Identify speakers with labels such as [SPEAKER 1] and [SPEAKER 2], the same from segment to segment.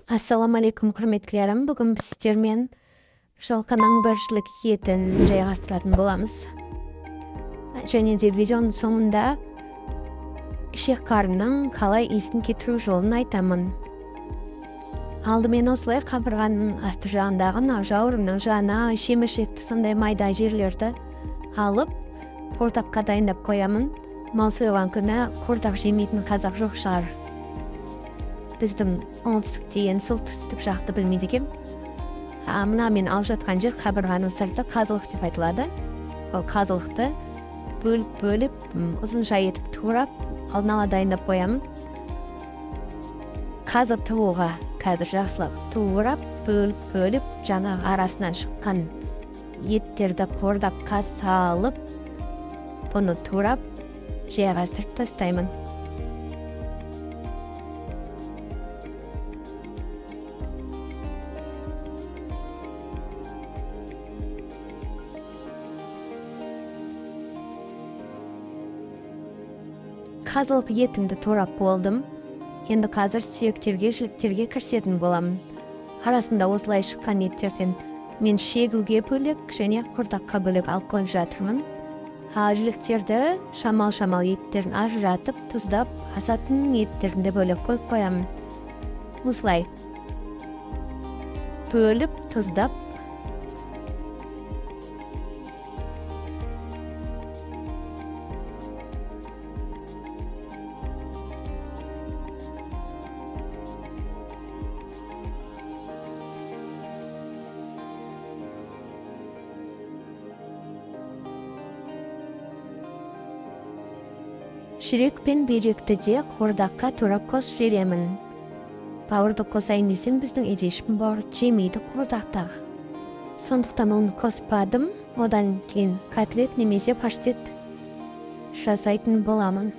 [SPEAKER 1] Assalamu alaikum құрметтілерім. Бүгін біз сіздермен жылқының біріншілік етін жайғастыратын боламыз. Және де видеоның соңында ішек қарынның қалай иісін кетіру жолын айтамын. Алдымен осылай қабырғаның асты жағындағы жауырынның жағына шеміршекті сондай майда жерлерді алып, қортапқа дайындап қоямын. Мал сойған күні қортақ жемейтін қазақ жоқ шығар. Біздің оңтүстікте ең солтүстік жақты білмейді екем. Мына мен алып жатқан жер қабырғаның сырты қазылық деп айтылады. Ол қазылықты бөліп, ұзынша етіп турап, алдын ала дайындап қоямын. Қазы тұғуға қазір жақсылап турап, бөліп, жаңағы арасынан шыққан еттерді қордап қас салып, бұны турап, жайғастырып тастаймын. Қазылық етімді турап болдым. Енді қазір сүйектерге, жіліктерге кірісетін боламын. Арасында осылай шыққан еттерден мен шегуге бөлек және қортаққа бөлек алып қойып жатырмын. Жіліктерді шамал еттерін ажыратып, тұздап, асатын еттерін де бөлек қойып қоямын. Осылай бөліп, тұздап, жүрек пен бүйректі де қордаққа турап қосып жіберемін. Бауырды қосайын десем, біздің үйде ешкім бауыр жемейді қордақтағы. Сондықтан оны қоспадым, одан кейін котлет немесе паштет жасайтын боламын.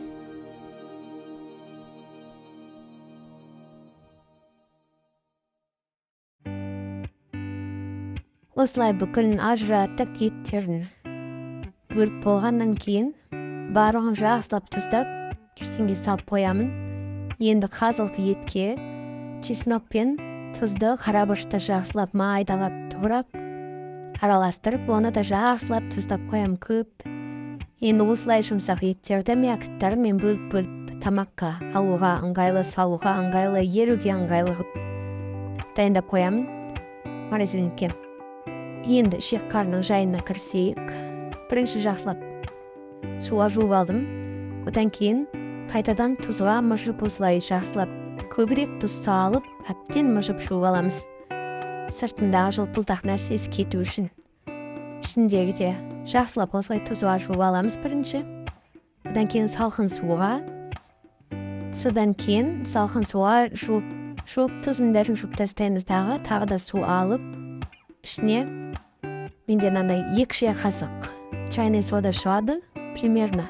[SPEAKER 1] Осылай бүкілін ажыраттық еттерін бөліп болғаннан кейін барлығын жақсылап тұздап, кесенге салып қоямын. Енді қазылық етке чеснок пен тұзды қарабашты жақсылап майдалап турап, араластырып, оны да жақсылап тұздап қоямын көп. Енді осылай жұмсақ еттерді мякіттарын мен бөліп тамаққа алуға ыңғайлы, салуға ыңғайлы, еруге ыңғайлы дайындап қоямын. Морозильникке. Енді ішек қарынның жайына кірісейік. Бірінші жақсылап суға жуып алдым. Одан кейін қайтадан тұзға мыжып осылай жақсылап көбірек тұз салып, әбден мыжып жуып аламыз. Сыртындағы жылтылдақ нәрсесі кету үшін. Ішіндегі де жақсылап осылай тұзға жуып аламыз бірінші. Одан кейін салқын суға. Содан кейін салқын суға жуып тұзын бәрін жуып тастаймыз тағы да су алып, ішіне менде мынандай 2 шай қасық чайный сода шығады. Примерно.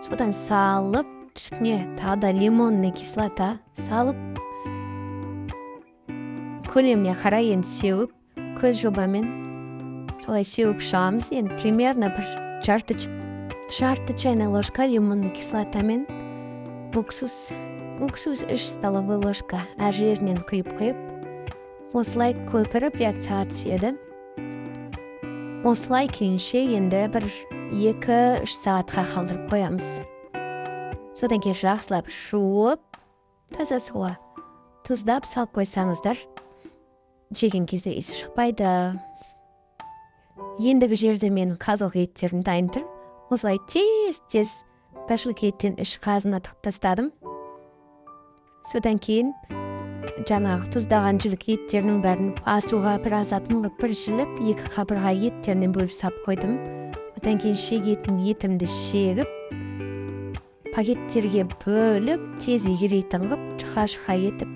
[SPEAKER 1] Содан салып, ішіне тағы да лимонный кислота салып, көлеміне қарай енді сеуіп, көз жобамен солай сеуіп шығамыз. Енді примерно бір жарты чайный ложка лимонный кислотамен уксус 3 столовый ложка әр жерінен құйып, осылай көпіріп реакцияға түседі. Осылай күйінше енді бір 2-3 сағатқа қалдырып қоямыз. Содан кейін жақсылап жуып, таза суға тұздап салып қойсаңыздар, жеген кезде иісі шықпайды. Ендігі жерде мен қазылық еттерін дайын тұр. Осылай тез бәшілік еттен 3 қазына тығып тастадым. Содан кейін жаңағы тұздаған жілік еттерінің бәрін асуға бір азатын бір жіліп, 2 қабырға еттерінен бөліп сап қойдым. Одан кейін шегетін етімді шегіп, пакеттерге бөліп, тез егерейтін ғып, жұқа етіп,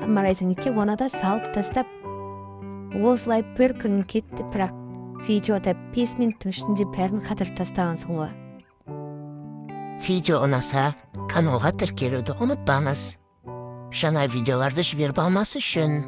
[SPEAKER 1] морозильникке оны да салып тастап, осылай бір күн кетті, бірақ видеода 5 минуттың ішінде бәрін қатырып тастаған соңғы.
[SPEAKER 2] Видео ұнаса, каналға тіркелуді ұмытпаңыз. Жаңа видеоларды жіберіп алмас үшін